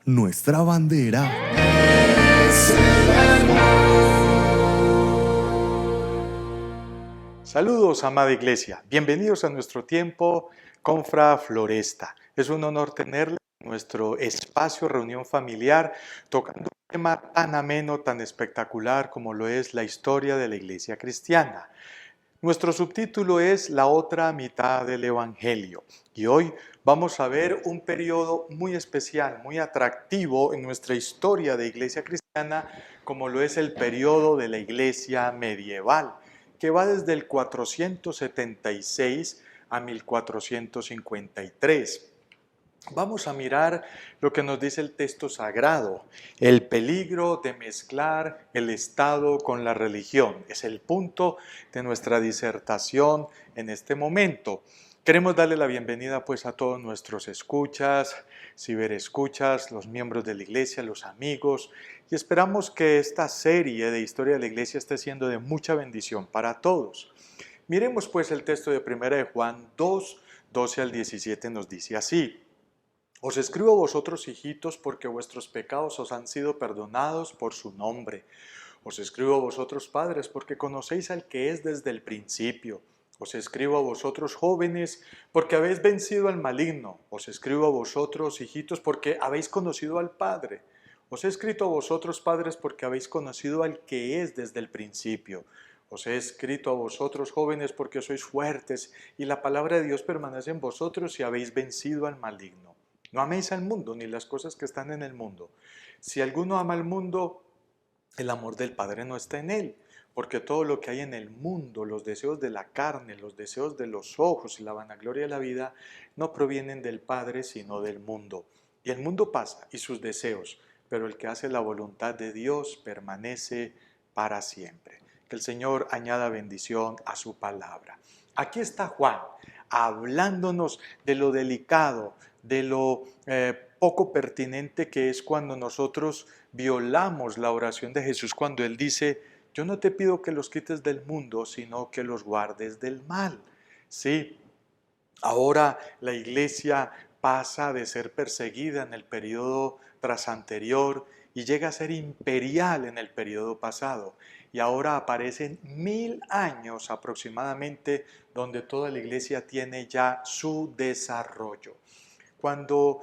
nuestra bandera. Saludos, amada iglesia. Bienvenidos a nuestro tiempo Confra Floresta. Es un honor tenerla en nuestro espacio reunión familiar, tocando un tema tan ameno, tan espectacular como lo es la historia de la iglesia cristiana. Nuestro subtítulo es La otra mitad del Evangelio y hoy vamos a ver un periodo muy especial, muy atractivo en nuestra historia de iglesia cristiana, como lo es el periodo de la iglesia medieval, que va desde el 476 a 1453. Vamos a mirar lo que nos dice el texto sagrado, el peligro de mezclar el Estado con la religión. Es el punto de nuestra disertación en este momento. Queremos darle la bienvenida pues a todos nuestros escuchas, ciberescuchas, los miembros de la iglesia, los amigos, y esperamos que esta serie de historia de la iglesia esté siendo de mucha bendición para todos. Miremos pues el texto de 1 de Juan 2, 12 al 17 nos dice así. Os escribo a vosotros, hijitos, porque vuestros pecados os han sido perdonados por su nombre. Os escribo a vosotros, padres, porque conocéis al que es desde el principio. Os escribo a vosotros, jóvenes, porque habéis vencido al maligno. Os escribo a vosotros, hijitos, porque habéis conocido al Padre. Os he escrito a vosotros, padres, porque habéis conocido al que es desde el principio. Os he escrito a vosotros, jóvenes, porque sois fuertes, y la palabra de Dios permanece en vosotros y habéis vencido al maligno. No améis al mundo ni las cosas que están en el mundo. Si alguno ama al mundo, el amor del Padre no está en él, porque todo lo que hay en el mundo, los deseos de la carne, los deseos de los ojos y la vanagloria de la vida, no provienen del Padre, sino del mundo. Y el mundo pasa y sus deseos, pero el que hace la voluntad de Dios permanece para siempre. Que el Señor añada bendición a su palabra. Aquí está Juan, hablándonos de lo delicado, de lo poco pertinente que es cuando nosotros violamos la oración de Jesús, cuando Él dice, yo no te pido que los quites del mundo, sino que los guardes del mal. Sí, ahora la iglesia pasa de ser perseguida en el periodo tras anterior y llega a ser imperial en el periodo pasado. Y ahora aparecen 1000 años aproximadamente donde toda la iglesia tiene ya su desarrollo. Cuando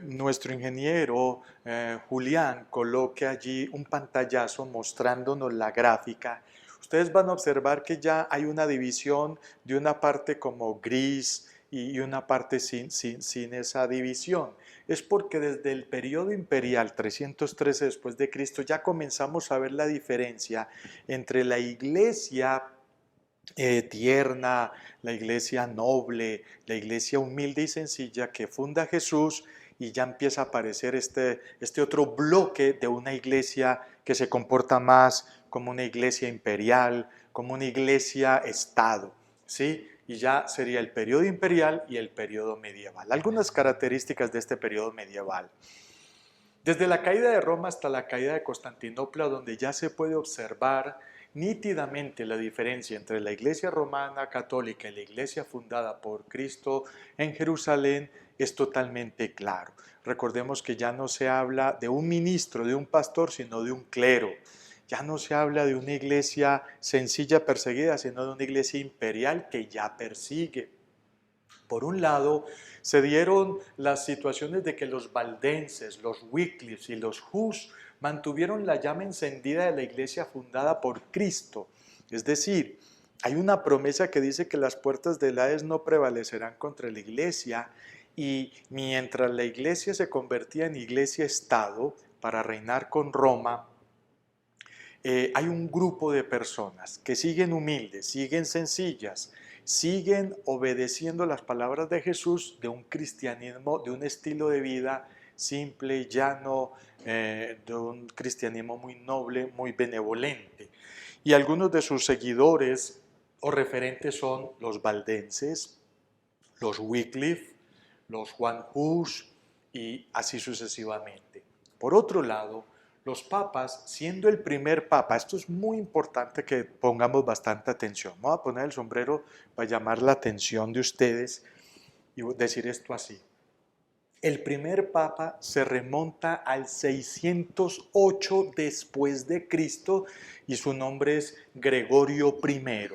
nuestro ingeniero Julián coloque allí un pantallazo mostrándonos la gráfica, ustedes van a observar que ya hay una división de una parte como gris y una parte sin esa división. Es porque desde el periodo imperial 313 después de Cristo ya comenzamos a ver la diferencia entre la iglesia tierna, la iglesia noble, la iglesia humilde y sencilla que funda Jesús, y ya empieza a aparecer este otro bloque de una iglesia que se comporta más como una iglesia imperial, como una iglesia estado, ¿sí? Y ya sería el periodo imperial y el periodo medieval. Algunas características de este periodo medieval. Desde la caída de Roma hasta la caída de Constantinopla, donde ya se puede observar nítidamente la diferencia entre la iglesia romana católica y la iglesia fundada por Cristo en Jerusalén, es totalmente claro. Recordemos que ya no se habla de un ministro, de un pastor, sino de un clero. Ya no se habla de una iglesia sencilla perseguida, sino de una iglesia imperial que ya persigue. Por un lado, se dieron las situaciones de que los valdenses, los Wyclifes y los Hus mantuvieron la llama encendida de la iglesia fundada por Cristo. Es decir, hay una promesa que dice que las puertas del Hades no prevalecerán contra la iglesia, y mientras la iglesia se convertía en iglesia-estado para reinar con Roma, hay un grupo de personas que siguen humildes, siguen sencillas, siguen obedeciendo las palabras de Jesús, de un cristianismo, de un estilo de vida simple, llano, de un cristianismo muy noble, muy benevolente. Y algunos de sus seguidores o referentes son los valdenses, los Wycliffe, los Juan Hus y así sucesivamente. Por otro lado, los papas, siendo el primer papa, esto es muy importante que pongamos bastante atención. Me voy a poner el sombrero para llamar la atención de ustedes y decir esto así. El primer papa se remonta al 608 después de Cristo y su nombre es Gregorio I.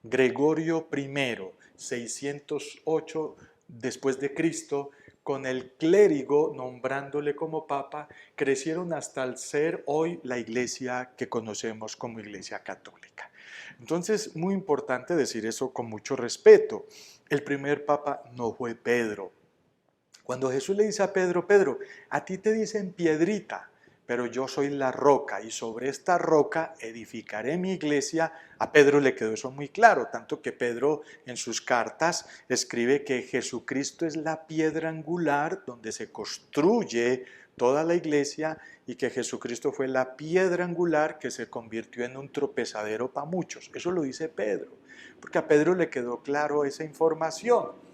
Gregorio I, 608 después de Cristo, con el clérigo nombrándole como papa, crecieron hasta el ser hoy la iglesia que conocemos como Iglesia Católica. Entonces, muy importante decir eso con mucho respeto. El primer papa no fue Pedro. Cuando Jesús le dice a Pedro, Pedro, a ti te dicen piedrita, pero yo soy la roca y sobre esta roca edificaré mi iglesia, a Pedro le quedó eso muy claro, tanto que Pedro en sus cartas escribe que Jesucristo es la piedra angular donde se construye toda la iglesia y que Jesucristo fue la piedra angular que se convirtió en un tropezadero para muchos. Eso lo dice Pedro, porque a Pedro le quedó claro esa información.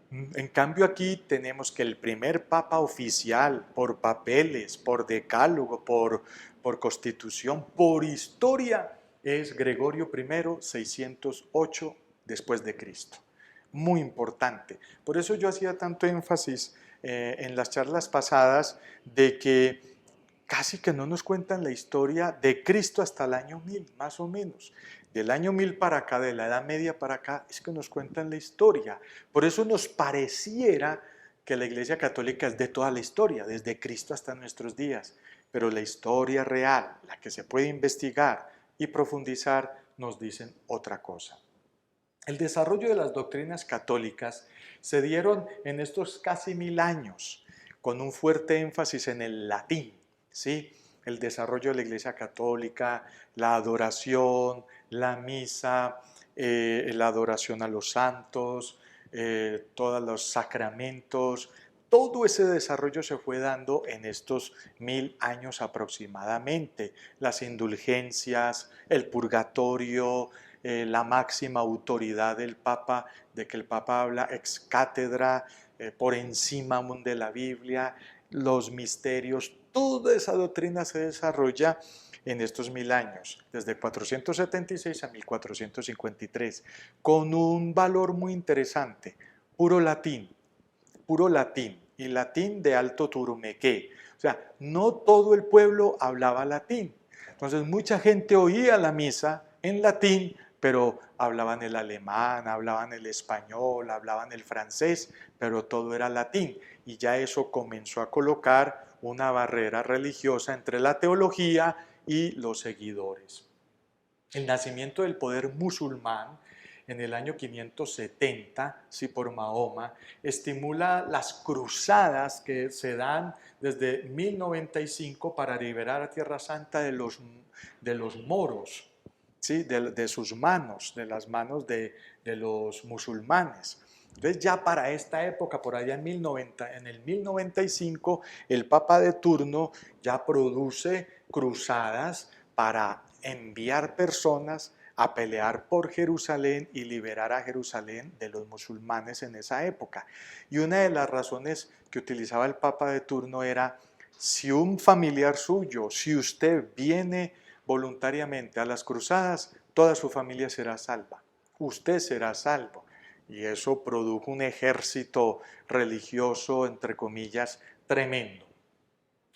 En cambio aquí tenemos que el primer papa oficial, por papeles, por decálogo, por constitución, por historia, es Gregorio I, 608 después de Cristo. Muy importante. Por eso yo hacía tanto énfasis en las charlas pasadas de que casi que no nos cuentan la historia de Cristo hasta el año 1000, más o menos. Del año 1000 para acá, de la Edad Media para acá, es que nos cuentan la historia. Por eso nos pareciera que la Iglesia Católica es de toda la historia, desde Cristo hasta nuestros días. Pero la historia real, la que se puede investigar y profundizar, nos dicen otra cosa. El desarrollo de las doctrinas católicas se dieron en estos casi 1000 años, con un fuerte énfasis en el latín, ¿sí? El desarrollo de la Iglesia Católica, la adoración, la misa, la adoración a los santos, todos los sacramentos, todo ese desarrollo se fue dando en estos 1000 años aproximadamente. Las indulgencias, el purgatorio, la máxima autoridad del Papa, de que el Papa habla ex cátedra, por encima de la Biblia, los misterios, toda esa doctrina se desarrolla en estos 1000 años, desde 476 a 1453, con un valor muy interesante, puro latín y latín de alto turumequé. O sea, no todo el pueblo hablaba latín. Entonces mucha gente oía la misa en latín, pero hablaban el alemán, hablaban el español, hablaban el francés, pero todo era latín. Y ya eso comenzó a colocar una barrera religiosa entre la teología y los seguidores. El nacimiento del poder musulmán en el año 570, sí, por Mahoma, estimula las cruzadas que se dan desde 1095 para liberar a Tierra Santa de los moros, ¿sí? de sus manos, de las manos de los musulmanes. Entonces ya para esta época, por allá en el 1095, el Papa de turno ya produce cruzadas para enviar personas a pelear por Jerusalén y liberar a Jerusalén de los musulmanes en esa época. Y una de las razones que utilizaba el Papa de turno era, si un familiar suyo, si usted viene voluntariamente a las cruzadas, toda su familia será salva, usted será salvo. Y eso produjo un ejército religioso, entre comillas, tremendo.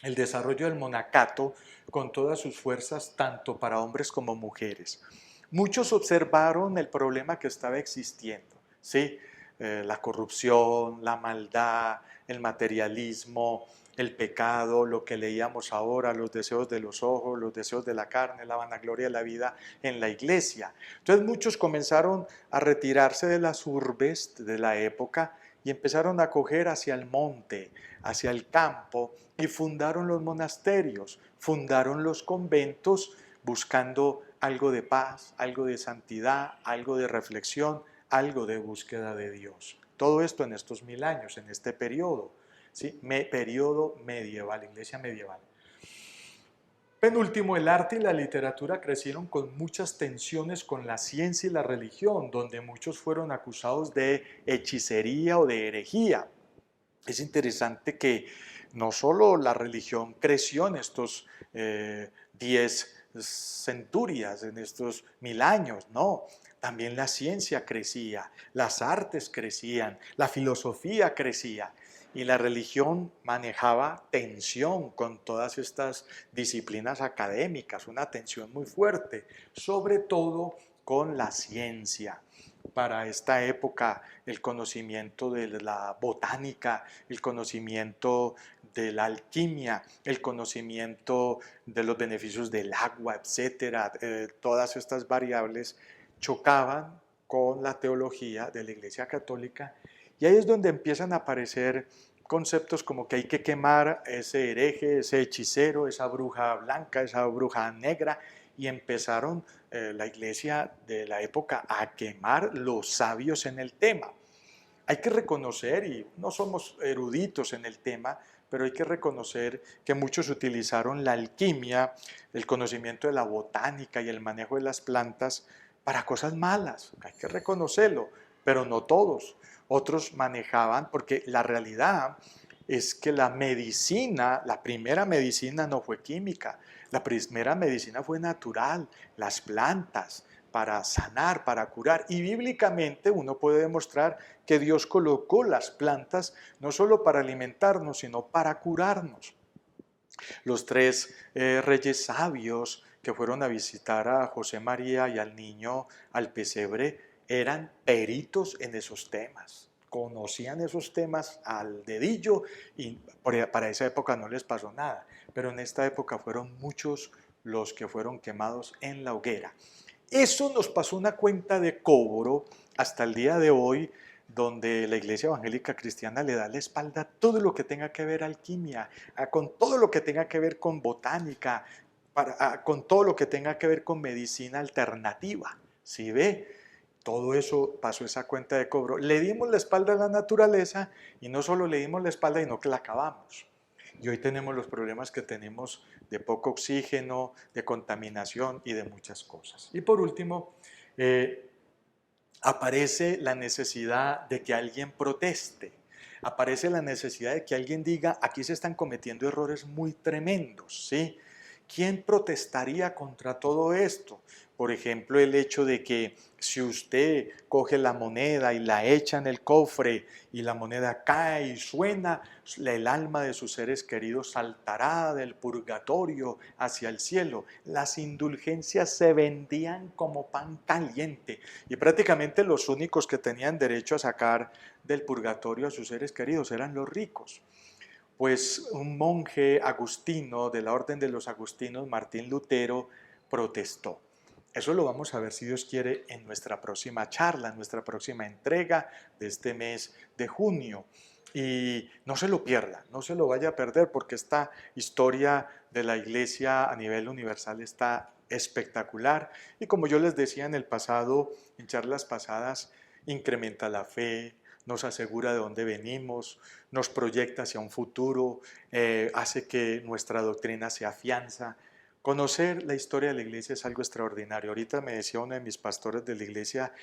El desarrollo del monacato con todas sus fuerzas, tanto para hombres como mujeres. Muchos observaron el problema que estaba existiendo, ¿sí? La corrupción, la maldad, el materialismo, el pecado, lo que leíamos ahora, los deseos de los ojos, los deseos de la carne, la vanagloria de la vida en la iglesia. Entonces muchos comenzaron a retirarse de las urbes de la época y empezaron a coger hacia el monte, hacia el campo, y fundaron los monasterios, fundaron los conventos, buscando algo de paz, algo de santidad, algo de reflexión, algo de búsqueda de Dios. Todo esto en estos 1000 años, en este periodo, ¿sí? Periodo medieval, iglesia medieval. Penúltimo, el arte y la literatura crecieron con muchas tensiones con la ciencia y la religión, donde muchos fueron acusados de hechicería o de herejía. Es interesante que no solo la religión creció en estos 10 centurias, en estos 1000 años, no, también la ciencia crecía, las artes crecían, la filosofía crecía. Y la religión manejaba tensión con todas estas disciplinas académicas, una tensión muy fuerte, sobre todo con la ciencia. Para esta época, el conocimiento de la botánica, el conocimiento de la alquimia, el conocimiento de los beneficios del agua, etcétera, todas estas variables chocaban con la teología de la Iglesia Católica, y ahí es donde empiezan a aparecer conceptos como que hay que quemar a ese hereje, ese hechicero, esa bruja blanca, esa bruja negra, y empezaron la iglesia de la época a quemar los sabios en el tema. Hay que reconocer, y no somos eruditos en el tema, pero hay que reconocer que muchos utilizaron la alquimia, el conocimiento de la botánica y el manejo de las plantas para cosas malas. Hay que reconocerlo, pero no todos. Otros manejaban, porque la realidad es que la medicina, la primera medicina no fue química, la primera medicina fue natural, las plantas, para sanar, para curar. Y bíblicamente uno puede demostrar que Dios colocó las plantas no solo para alimentarnos, sino para curarnos. Los tres reyes sabios que fueron a visitar a José María y al niño al pesebre eran peritos en esos temas. Conocían esos temas al dedillo y para esa época no les pasó nada. Pero en esta época fueron muchos los que fueron quemados en la hoguera. Eso nos pasó una cuenta de cobro hasta el día de hoy, donde la Iglesia Evangélica Cristiana le da la espalda a todo lo que tenga que ver alquimia, con todo lo que tenga que ver con botánica, con todo lo que tenga que ver con medicina alternativa. ¿Sí ve? Todo eso pasó esa cuenta de cobro. Le dimos la espalda a la naturaleza, y no solo le dimos la espalda, sino que la acabamos. Y hoy tenemos los problemas que tenemos de poco oxígeno, de contaminación y de muchas cosas. Y por último, aparece la necesidad de que alguien proteste. Aparece la necesidad de que alguien diga, aquí se están cometiendo errores muy tremendos, ¿sí? ¿Quién protestaría contra todo esto? Por ejemplo, el hecho de que si usted coge la moneda y la echa en el cofre y la moneda cae y suena, el alma de sus seres queridos saltará del purgatorio hacia el cielo. Las indulgencias se vendían como pan caliente, y prácticamente los únicos que tenían derecho a sacar del purgatorio a sus seres queridos eran los ricos. Pues un monje agustino de la orden de los agustinos, Martín Lutero, protestó. Eso lo vamos a ver, si Dios quiere, en nuestra próxima charla, en nuestra próxima entrega de este mes de junio. Y no se lo pierda, no se lo vaya a perder, porque esta historia de la Iglesia a nivel universal está espectacular. Y como yo les decía en el pasado, en charlas pasadas, incrementa la fe, nos asegura de dónde venimos, nos proyecta hacia un futuro, hace que nuestra doctrina se afianza. Conocer la historia de la iglesia es algo extraordinario. Ahorita me decía uno de mis pastores de la iglesia,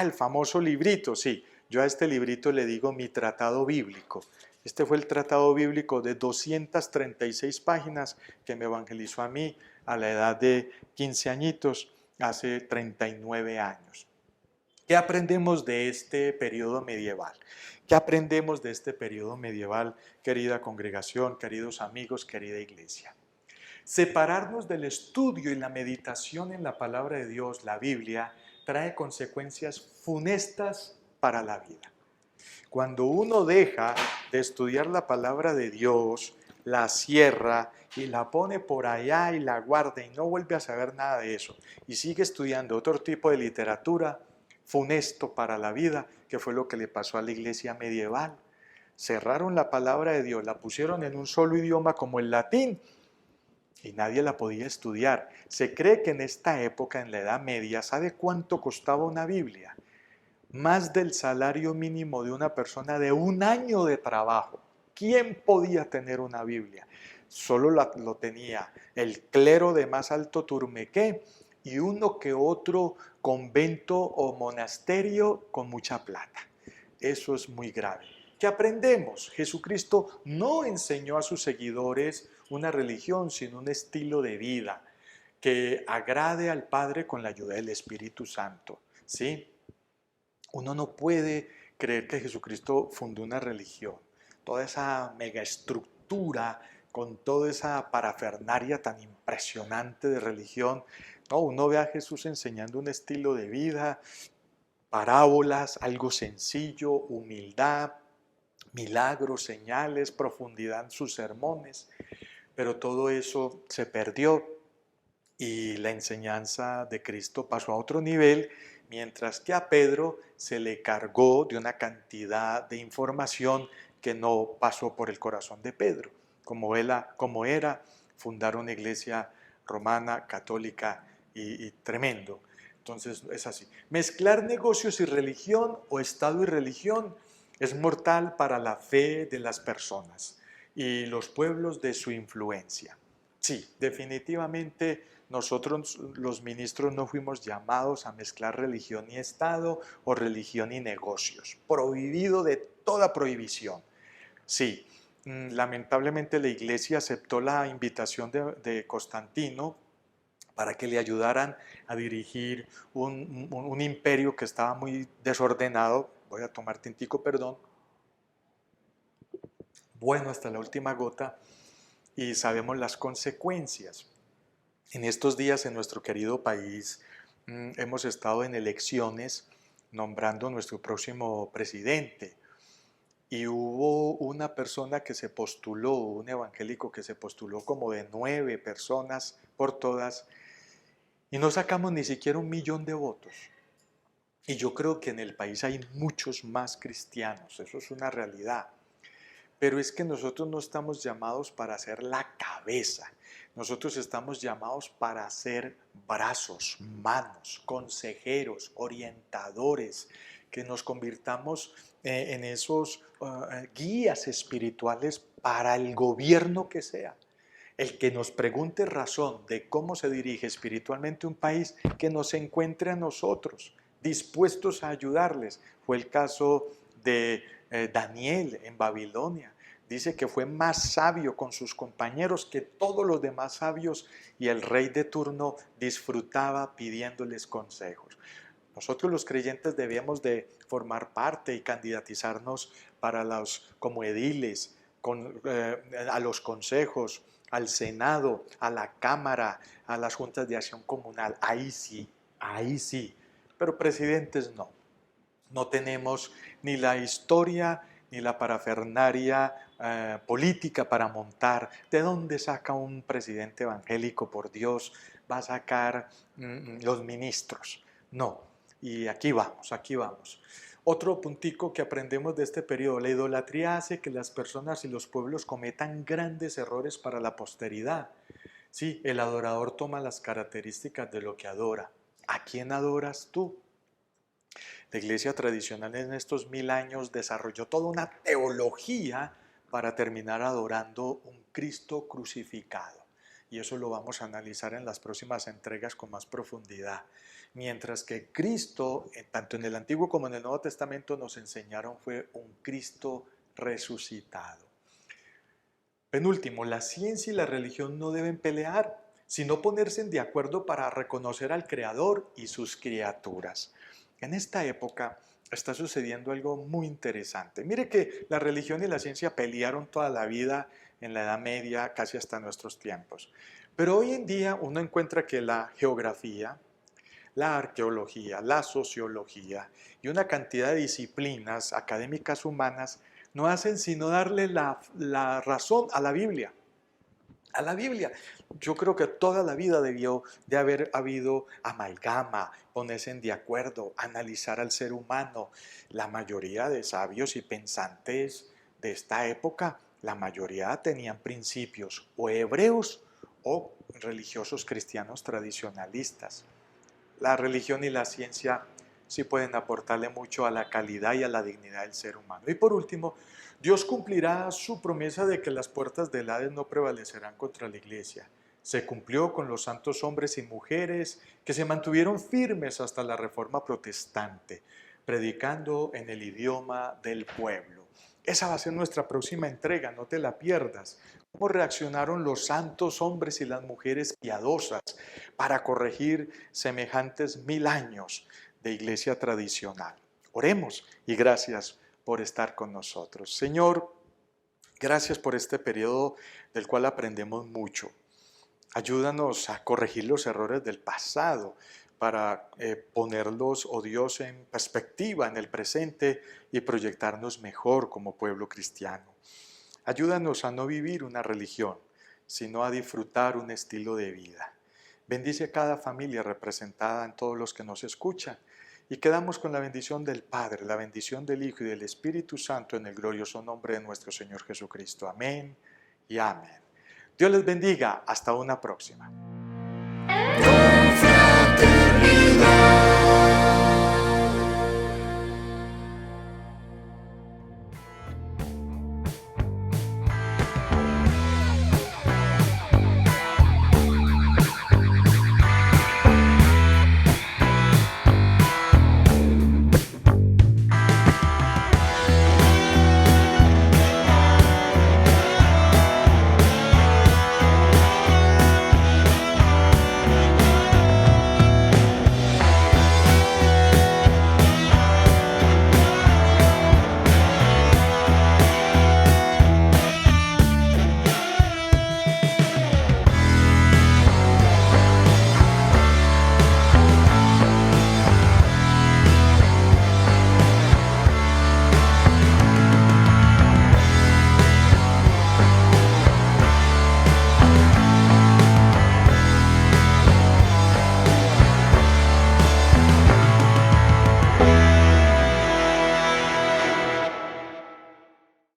el famoso librito, sí, yo a este librito le digo mi tratado bíblico. Este fue el tratado bíblico de 236 páginas que me evangelizó a mí a la edad de 15 añitos, hace 39 años. ¿Qué aprendemos de este periodo medieval? ¿Qué aprendemos de este periodo medieval, querida congregación, queridos amigos, querida iglesia? Separarnos del estudio y la meditación en la palabra de Dios, la Biblia, trae consecuencias funestas para la vida. Cuando uno deja de estudiar la palabra de Dios, la cierra y la pone por allá y la guarda y no vuelve a saber nada de eso, y sigue estudiando otro tipo de literatura, funesto para la vida, que fue lo que le pasó a la iglesia medieval. Cerraron la palabra de Dios, la pusieron en un solo idioma como el latín, y nadie la podía estudiar. Se cree que en esta época, en la Edad Media, ¿sabe cuánto costaba una Biblia? Más del salario mínimo de una persona de un año de trabajo. ¿Quién podía tener una Biblia? Solo lo tenía el clero de más alto turmequé y uno que otro convento o monasterio con mucha plata. Eso es muy grave. ¿Qué aprendemos? Jesucristo no enseñó a sus seguidores una religión, sino un estilo de vida que agrade al Padre con la ayuda del Espíritu Santo. ¿Sí? Uno no puede creer que Jesucristo fundó una religión. toda esa megaestructura, con toda esa parafernaria tan impresionante de religión. No, uno ve a Jesús enseñando un estilo de vida, parábolas, algo sencillo, humildad, milagros, señales, profundidad en sus sermones, pero todo eso se perdió y la enseñanza de Cristo pasó a otro nivel, mientras que a Pedro se le cargó de una cantidad de información que no pasó por el corazón de Pedro, como era fundar una iglesia romana, católica y tremendo. Entonces es así. Mezclar negocios y religión o Estado y religión es mortal para la fe de las personas y los pueblos de su influencia. Sí, definitivamente nosotros los ministros no fuimos llamados a mezclar religión y Estado o religión y negocios. Prohibido de toda prohibición. Sí, lamentablemente la iglesia aceptó la invitación de Constantino para que le ayudaran a dirigir un imperio que estaba muy desordenado. Voy a tomar tintico, perdón. Bueno, hasta la última gota, y sabemos las consecuencias. En estos días en nuestro querido país hemos estado en elecciones nombrando nuestro próximo presidente y hubo una persona que se postuló, un evangélico que se postuló como de 9 personas por todas y no sacamos ni siquiera 1.000.000 de votos. Y yo creo que en el país hay muchos más cristianos, eso es una realidad. Pero es que nosotros no estamos llamados para ser la cabeza. Nosotros estamos llamados para ser brazos, manos, consejeros, orientadores, que nos convirtamos en esos guías espirituales para el gobierno que sea. El que nos pregunte razón de cómo se dirige espiritualmente un país, que nos encuentre a nosotros, dispuestos a ayudarles. Fue el caso de Daniel en Babilonia. Dice que fue más sabio con sus compañeros que todos los demás sabios y el rey de turno disfrutaba pidiéndoles consejos. Nosotros los creyentes debemos de formar parte y candidatizarnos para los como ediles, a los consejos, al Senado, a la Cámara, a las juntas de acción comunal. Ahí sí. Pero presidentes no. No tenemos ni la historia ni la parafernaria política para montar. ¿De dónde saca un presidente evangélico, por Dios? Va a sacar los ministros. No. Y aquí vamos, aquí vamos. Otro puntico que aprendemos de este periodo, la idolatría hace que las personas y los pueblos cometan grandes errores para la posteridad. Sí, el adorador toma las características de lo que adora. ¿A quién adoras tú? La iglesia tradicional en estos 1000 años desarrolló toda una teología para terminar adorando un Cristo crucificado. Y eso lo vamos a analizar en las próximas entregas con más profundidad. Mientras que Cristo, tanto en el Antiguo como en el Nuevo Testamento, nos enseñaron fue un Cristo resucitado. Penúltimo, la ciencia y la religión no deben pelear, sino ponerse de acuerdo para reconocer al Creador y sus criaturas. En esta época está sucediendo algo muy interesante. Mire que la religión y la ciencia pelearon toda la vida en la Edad Media, casi hasta nuestros tiempos. Pero hoy en día uno encuentra que la geografía, la arqueología, la sociología y una cantidad de disciplinas académicas humanas no hacen sino darle la razón a la Biblia. A la Biblia. Yo creo que toda la vida debió de haber habido amalgama, ponerse de acuerdo, analizar al ser humano. La mayoría de sabios y pensantes de esta época, la mayoría tenían principios o hebreos o religiosos cristianos tradicionalistas. La religión y la ciencia sí pueden aportarle mucho a la calidad y a la dignidad del ser humano. Y por último, Dios cumplirá su promesa de que las puertas del Hades no prevalecerán contra la iglesia. Se cumplió con los santos hombres y mujeres que se mantuvieron firmes hasta la Reforma Protestante, predicando en el idioma del pueblo. Esa va a ser nuestra próxima entrega, no te la pierdas. ¿Cómo reaccionaron los santos hombres y las mujeres piadosas para corregir semejantes 1000 años de iglesia tradicional? Oremos y gracias por estar con nosotros. Señor, Gracias por este periodo del cual aprendemos mucho. Ayúdanos a corregir los errores del pasado para ponerlos, oh Dios, en perspectiva en el presente y proyectarnos mejor como pueblo cristiano. Ayúdanos a no vivir una religión, sino a disfrutar un estilo de vida. Bendice a cada familia representada en todos los que nos escuchan y quedamos con la bendición del Padre, la bendición del Hijo y del Espíritu Santo en el glorioso nombre de nuestro Señor Jesucristo. Amén y amén. Dios les bendiga. Hasta una próxima.